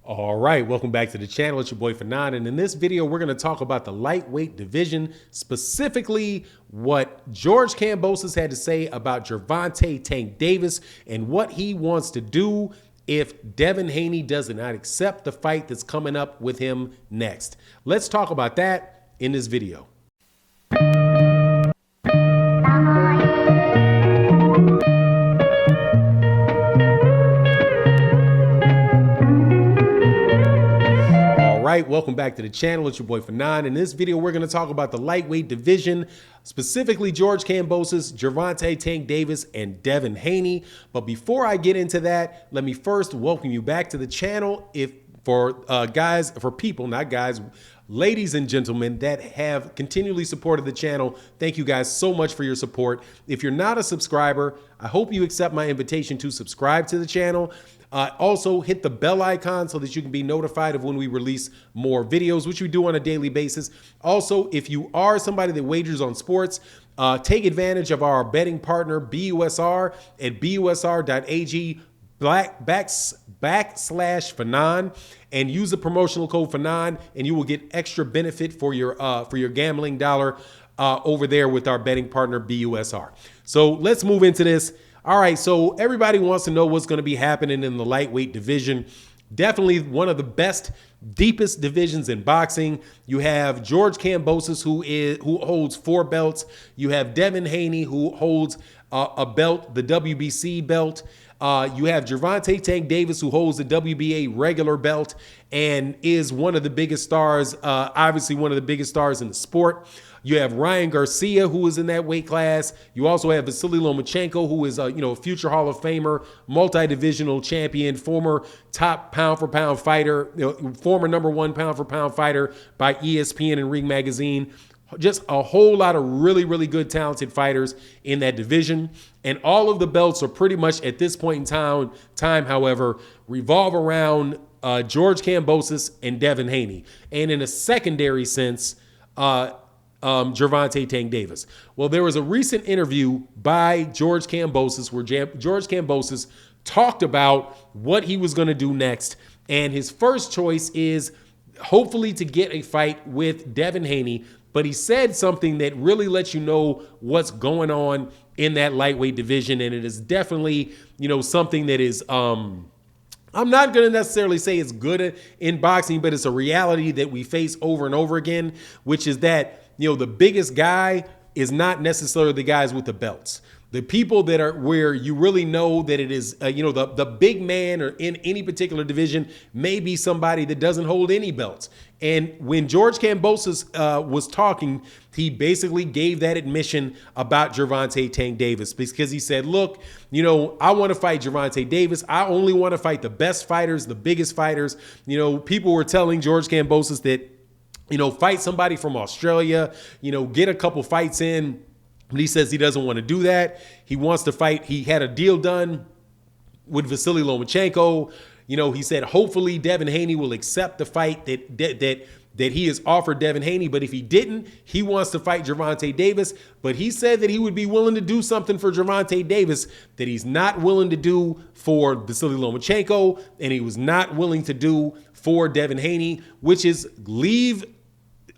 All right, welcome back to the channel. It's your boy Fanon, and in this video, we're going to talk about the lightweight division, specifically what George Kambosos had to say about Gervonta Tank Davis and what he wants to do if Devin Haney does not accept the fight that's coming up with him next. Let's talk about that in this video. Right, welcome back to the channel. It's your boy Fanon. In this video, we're going to talk about the lightweight division, specifically George Kambosos, Gervonta Tank Davis, and Devin Haney. But before I get into that, let me first welcome you back to the channel. Ladies and gentlemen that have continually supported the channel, thank you guys so much for your support. If you're not a subscriber, I hope you accept my invitation to subscribe to the channel. Also, hit the bell icon so that you can be notified of when we release more videos, which we do on a daily basis. Also, if you are somebody that wagers on sports, take advantage of our betting partner, BUSR, at busr.ag /Fanon, and use the promotional code Fanon, and you will get extra benefit for your gambling dollar over there with our betting partner, BUSR. So let's move into this. All right, so everybody wants to know what's going to be happening in the lightweight division. Definitely one of the best, deepest divisions in boxing. You have George Kambosos, who holds 4 belts. You have Devin Haney, who holds a belt, the WBC belt. You have Gervonta Tank Davis, who holds the WBA regular belt and is one of the biggest stars, obviously one of the biggest stars in the sport. You have Ryan Garcia, who is in that weight class. You also have Vasily Lomachenko, who is a future Hall of Famer, multi-divisional champion, former top pound-for-pound fighter, former #1 pound-for-pound fighter by ESPN and Ring Magazine. Just a whole lot of really, really good, talented fighters in that division. And all of the belts are pretty much at this point in time, however, revolve around George Kambosos and Devin Haney. And in a secondary sense, Gervonta Tank Davis. Well, there was a recent interview by George Kambosos where George Kambosos talked about what he was going to do next. And his first choice is hopefully to get a fight with Devin Haney. But he said something that really lets you know what's going on in that lightweight division. And it is definitely, something that is, I'm not going to necessarily say it's good in boxing, but it's a reality that we face over and over again, which is that, the biggest guy is not necessarily the guys with the belts. The people that are where you really know that it is, the big man or in any particular division may be somebody that doesn't hold any belts. And when George Kambosos was talking, he basically gave that admission about Gervonta Tank Davis because he said, look, I want to fight Gervonta Davis. I only want to fight the best fighters, the biggest fighters. People were telling George Kambosos that, fight somebody from Australia, get a couple fights in. But he says he doesn't want to do that. He wants to fight. He had a deal done with Vasily Lomachenko. He said hopefully Devin Haney will accept the fight that he has offered Devin Haney. But if he didn't, he wants to fight Gervonta Davis. But he said that he would be willing to do something for Gervonta Davis that he's not willing to do for Vasily Lomachenko, and he was not willing to do for Devin Haney, which is leave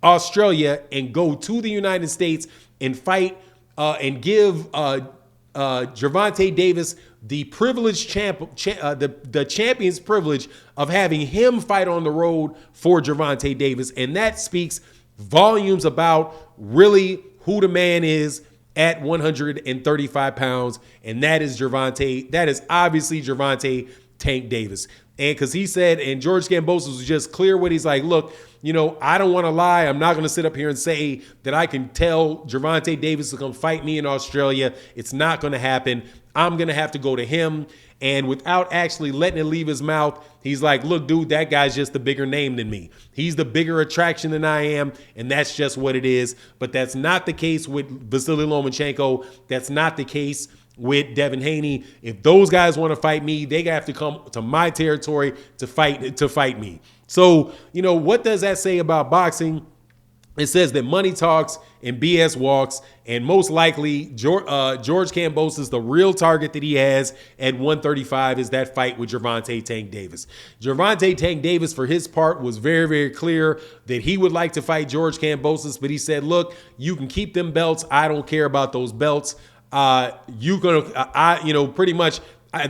Australia and go to the United States and fight and give Gervonta Davis the privileged the champion's privilege of having him fight on the road for Gervonta Davis. And that speaks volumes about really who the man is at 135 pounds. And that is obviously Gervonta Tank Davis. And because he said, and George Kambosos was just clear what he's like, look, I don't want to lie. I'm not going to sit up here and say that I can tell Gervonta Davis to come fight me in Australia. It's not going to happen. I'm going to have to go to him. And without actually letting it leave his mouth, he's like, look, dude, that guy's just the bigger name than me. He's the bigger attraction than I am. And that's just what it is. But that's not the case with Vasily Lomachenko. That's not the case with Devin Haney. If those guys want to fight me, they have to come to my territory to fight me. So, what does that say about boxing? It says that money talks and BS walks, and most likely George Kambosos, the real target that he has at 135 is that fight with Gervonta Tank Davis. Gervonta Tank Davis, for his part, was very, very clear that he would like to fight George Kambosos, but he said, look, you can keep them belts. I don't care about those belts. Pretty much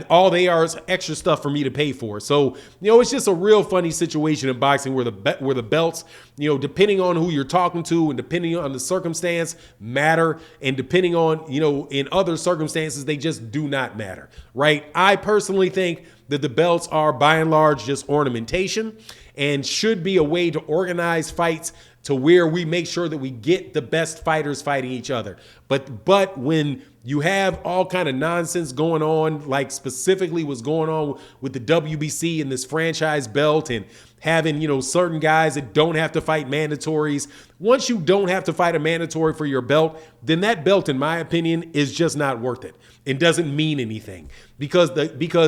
all they are is extra stuff for me to pay for. So, it's just a real funny situation in boxing where the belts, depending on who you're talking to and depending on the circumstance, matter. And depending on, in other circumstances, they just do not matter, right? I personally think that the belts are by and large just ornamentation and should be a way to organize fights to where we make sure that we get the best fighters fighting each other. But when you have all kind of nonsense going on, like specifically what's going on with the WBC and this franchise belt and having, certain guys that don't have to fight mandatories. Once you don't have to fight a mandatory for your belt, then that belt, in my opinion, is just not worth it. It doesn't mean anything because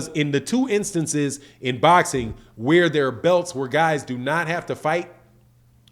in the two instances in boxing where there are belts where guys do not have to fight,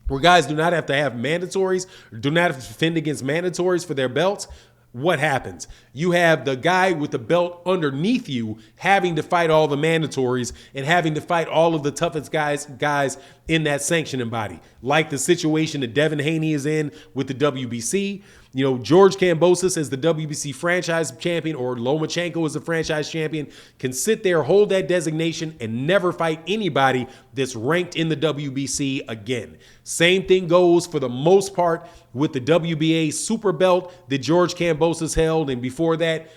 where guys do not have to have mandatories, do not have to defend against mandatories for their belts, what happens? You have the guy with the belt underneath you having to fight all the mandatories and having to fight all of the toughest guys in that sanctioning body, like the situation that Devin Haney is in with the WBC. George Kambosos as the WBC franchise champion, or Lomachenko as the franchise champion, can sit there, hold that designation, and never fight anybody that's ranked in the WBC again. Same thing goes for the most part with the WBA super belt that George Kambosos held, and before that,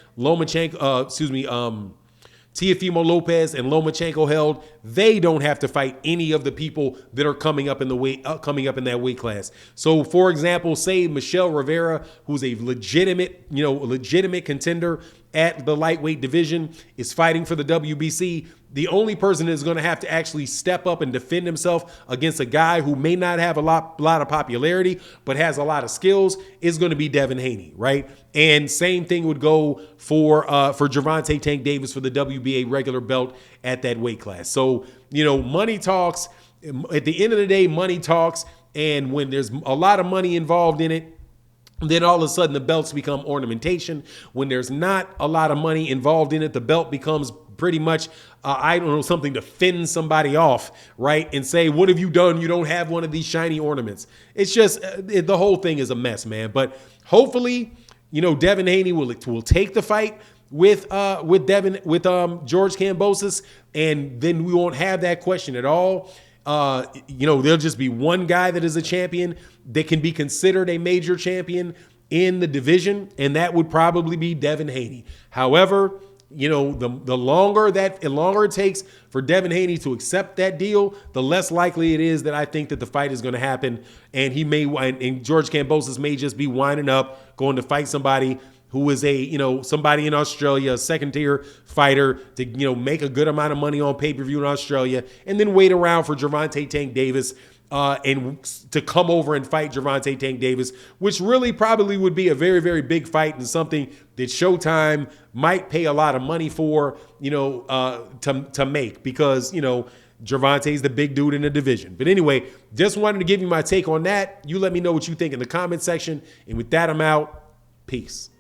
Teofimo Lopez and Lomachenko held. They don't have to fight any of the people that are coming up in that weight class. So, for example, say Michelle Rivera, who's a legitimate contender at the lightweight division, is fighting for the WBC. The only person that's going to have to actually step up and defend himself against a guy who may not have a lot of popularity but has a lot of skills is going to be Devin Haney, right? And same thing would go for Gervonta Tank Davis for the WBA regular belt at that weight class. So, money talks. At the end of the day, money talks. And when there's a lot of money involved in it, then all of a sudden the belts become ornamentation. When there's not a lot of money involved in it, the belt becomes pretty much, something to fend somebody off, right? And say, what have you done? You don't have one of these shiny ornaments. It's just, the whole thing is a mess, man. But hopefully, Devin Haney will take the fight with George Kambosos, and then we won't have that question at all. There'll just be one guy that is a champion that can be considered a major champion in the division, and that would probably be Devin Haney. However, the longer it takes for Devin Haney to accept that deal, the less likely it is that I think that the fight is going to happen, and George Kambosos may just be winding up, going to fight somebody who is somebody in Australia, a second-tier fighter, to, make a good amount of money on pay-per-view in Australia, and then wait around for Gervonta Tank Davis and to come over and fight Gervonta Tank Davis, which really probably would be a very, very big fight and something that Showtime might pay a lot of money for, to make, because, Gervonta is the big dude in the division. But anyway, just wanted to give you my take on that. You let me know what you think in the comment section. And with that, I'm out. Peace.